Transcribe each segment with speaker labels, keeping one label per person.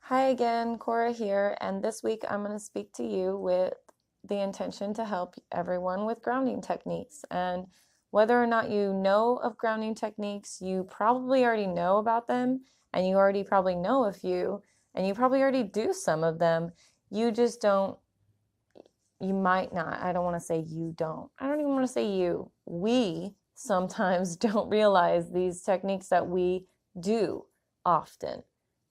Speaker 1: Hi again, Cora here, and this week I'm going to speak to you with the intention to help everyone with grounding techniques. And whether or not you know of grounding techniques, you probably already know about them, and you already probably know a few, and you probably already do some of them. You just don't, you might not. I don't want to say you don't. I don't even want to say you. We sometimes don't realize these techniques that we do often,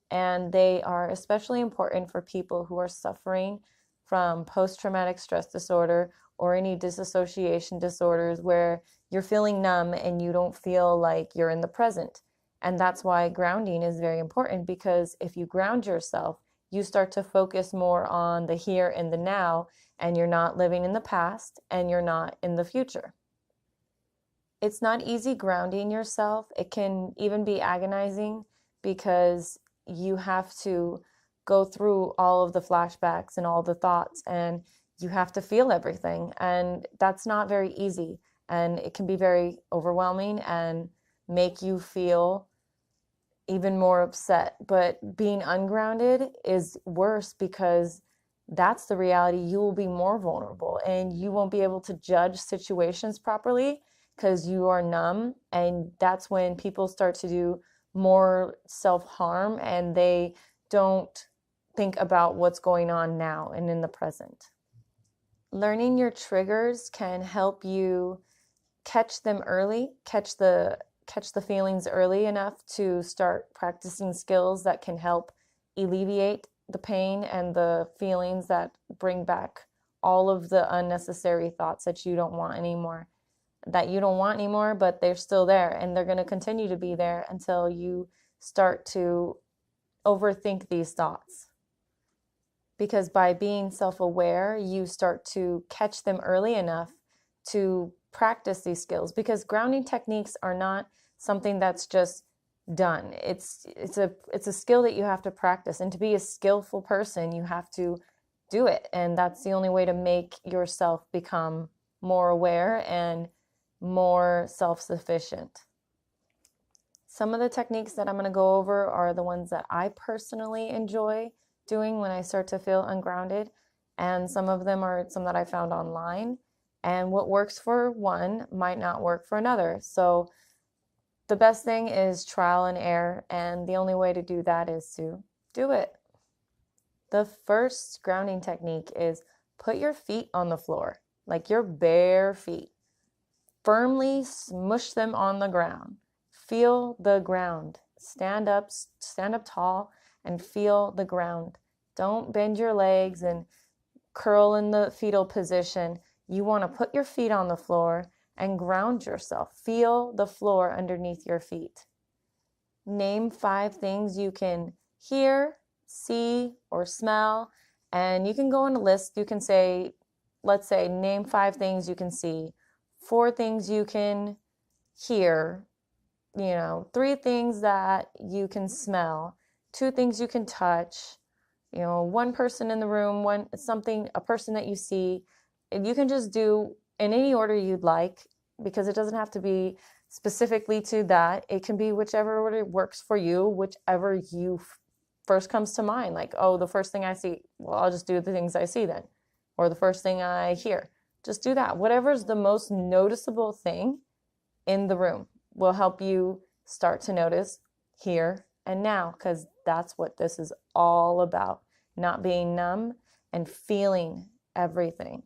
Speaker 1: and they are especially important for people who are suffering from post-traumatic stress disorder or any disassociation disorders where you're feeling numb and you don't feel like you're in the present. And that's why grounding is very important, because if you ground yourself, you start to focus more on the here and the now, and you're not living in the past and you're not in the future. It's not easy grounding yourself. It can even be agonizing because you have to go through all of the flashbacks and all the thoughts, and you have to feel everything. And that's not very easy. And it can be very overwhelming and make you feel even more upset. But being ungrounded is worse, because that's the reality. You will be more vulnerable and you won't be able to judge situations properly because you are numb. And that's when people start to do more self-harm and they don't think about what's going on now and in the present. Learning your triggers can help you catch them early, catch the feelings early enough to start practicing skills that can help alleviate the pain and the feelings that bring back all of the unnecessary thoughts that you don't want anymore. But they're still there, and they're going to continue to be there until you start to overthink these thoughts. Because by being self-aware, you start to catch them early enough to practice these skills, because grounding techniques are not something that's just done. It's a skill that you have to practice, and to be a skillful person, you have to do it, and that's the only way to make yourself become more aware and more self-sufficient. Some of the techniques that I'm going to go over are the ones that I personally enjoy doing when I start to feel ungrounded, and some of them are some that I found online, and what works for one might not work for another. So the best thing is trial and error, and the only way to do that is to do it. The first grounding technique is put your feet on the floor, like your bare feet. Firmly smush them on the ground. Feel the ground. Stand up tall and feel the ground. Don't bend your legs and curl in the fetal position. You want to put your feet on the floor and ground yourself. Feel the floor underneath your feet. Name 5 things you can hear, see, or smell, and you can go on a list. You can say, let's say, name 5 things you can see, 4 things you can hear, 3 things that you can smell, 2 things you can touch, 1 person in the room, a person that you see. And you can just do in any order you'd like, because it doesn't have to be specifically to that. It can be whichever order works for you, whichever you first comes to mind. Like, oh, the first thing I see, well, I'll just do the things I see then. Or the first thing I hear, just do that. Whatever's the most noticeable thing in the room will help you start to notice here and now, because that's what this is all about. Not being numb and feeling everything.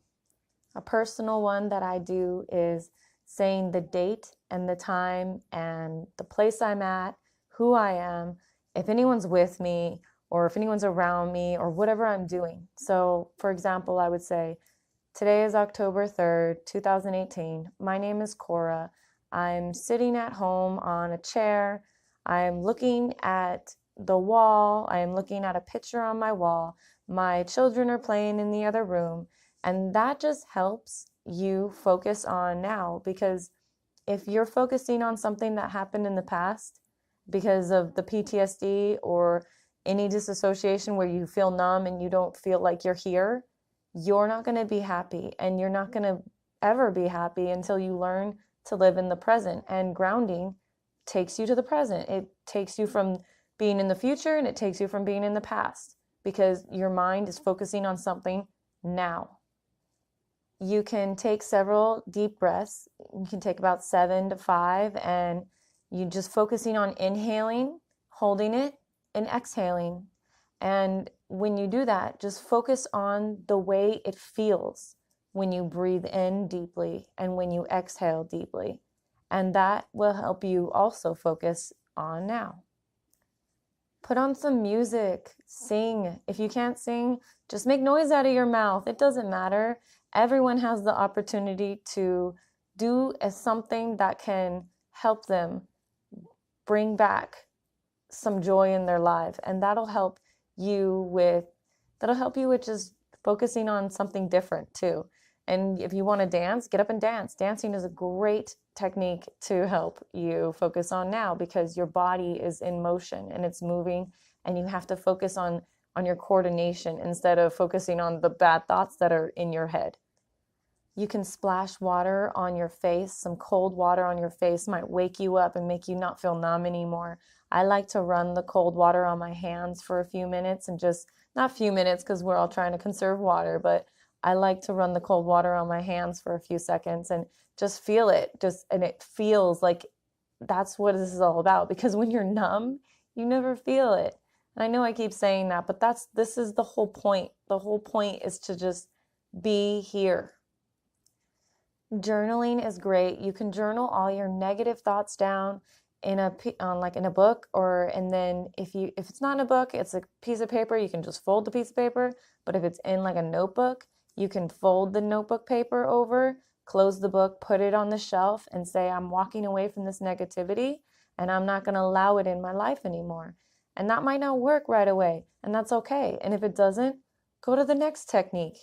Speaker 1: A personal one that I do is saying the date and the time and the place I'm at, who I am, if anyone's with me or if anyone's around me or whatever I'm doing. So, for example, I would say, today is October 3rd, 2018. My name is Cora. I'm sitting at home on a chair. I'm looking at the wall. I am looking at a picture on my wall. My children are playing in the other room. And that just helps you focus on now, because if you're focusing on something that happened in the past because of the PTSD or any disassociation where you feel numb and you don't feel like you're here, you're not going to be happy, and you're not going to ever be happy until you learn to live in the present. And grounding takes you to the present. It takes you from being in the future, and it takes you from being in the past because your mind is focusing on something now. You can take several deep breaths. You can take about 7 to 5, and you just focusing on inhaling, holding it, and exhaling. And when you do that, just focus on the way it feels when you breathe in deeply and when you exhale deeply. And that will help you also focus on now. Put on some music, sing. If you can't sing, just make noise out of your mouth. It doesn't matter. Everyone has the opportunity to do something that can help them bring back some joy in their life, and that'll help you with just focusing on something different too. And if you want to dance, get up and dance. Dancing is a great technique to help you focus on now because your body is in motion and it's moving, and you have to focus on your coordination instead of focusing on the bad thoughts that are in your head. You can splash water on your face. Some cold water on your face might wake you up and make you not feel numb anymore. I like to run the cold water on my hands for a few minutes, and just, not a few minutes because we're all trying to conserve water, but I like to run the cold water on my hands for a few seconds and just feel it. And it feels like that's what this is all about, because when you're numb, you never feel it. And I know I keep saying that, but this is the whole point. The whole point is to just be here. Journaling is great. You can journal all your negative thoughts down in a book, and then if it's not in a book, it's a piece of paper, you can just fold the piece of paper. But if it's in like a notebook, you can fold the notebook paper over, close the book, put it on the shelf, and say, I'm walking away from this negativity, and I'm not going to allow it in my life anymore. And that might not work right away, and that's okay. And if it doesn't, go to the next technique.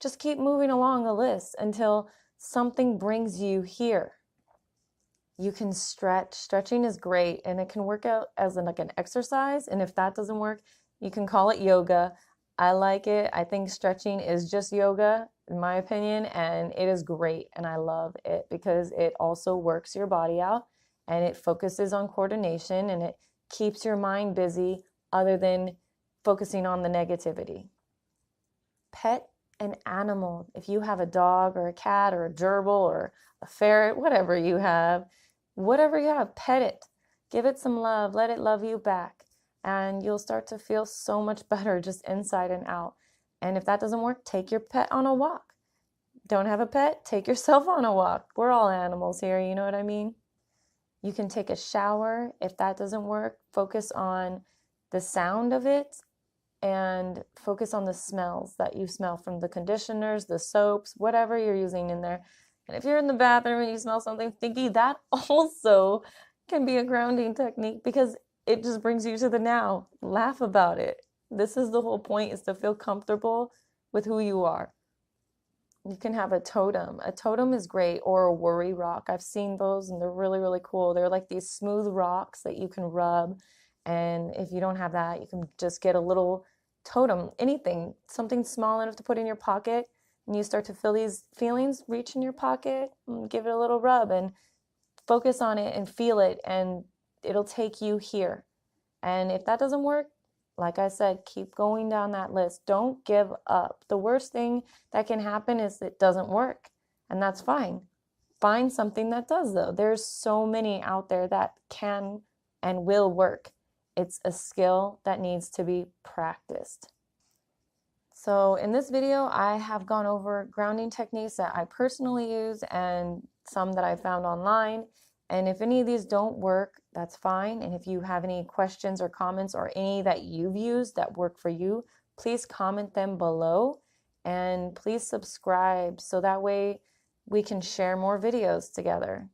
Speaker 1: Just keep moving along a list until something brings you here. You can stretch. Stretching is great, and it can work out as an exercise. And if that doesn't work, you can call it yoga. I like it. I think stretching is just yoga, in my opinion, and it is great. And I love it because it also works your body out, and it focuses on coordination, and it keeps your mind busy other than focusing on the negativity. Pet an animal. If you have a dog or a cat or a gerbil or a ferret, whatever you have, pet it. Give it some love. Let it love you back. And you'll start to feel so much better just inside and out. And if that doesn't work, take your pet on a walk. Don't have a pet? Take yourself on a walk. We're all animals here, you know what I mean? You can take a shower. If that doesn't work, focus on the sound of it and focus on the smells that you smell from the conditioners, the soaps, whatever you're using in there. And if you're in the bathroom and you smell something stinky, that also can be a grounding technique because it just brings you to the now. Laugh about it. This is the whole point, is to feel comfortable with who you are. You can have a totem. A totem is great, or a worry rock. I've seen those and they're really, really cool. They're like these smooth rocks that you can rub. And if you don't have that, you can just get a little totem, anything, something small enough to put in your pocket, and you start to feel these feelings, reach in your pocket, and give it a little rub and focus on it and feel it, and it'll take you here. And if that doesn't work, like I said, keep going down that list. Don't give up. The worst thing that can happen is it doesn't work, and that's fine. Find something that does, though. There's so many out there that can and will work. It's a skill that needs to be practiced. So in this video, I have gone over grounding techniques that I personally use and some that I found online. And if any of these don't work, that's fine. And if you have any questions or comments or any that you've used that work for you, please comment them below, and please subscribe so that way we can share more videos together.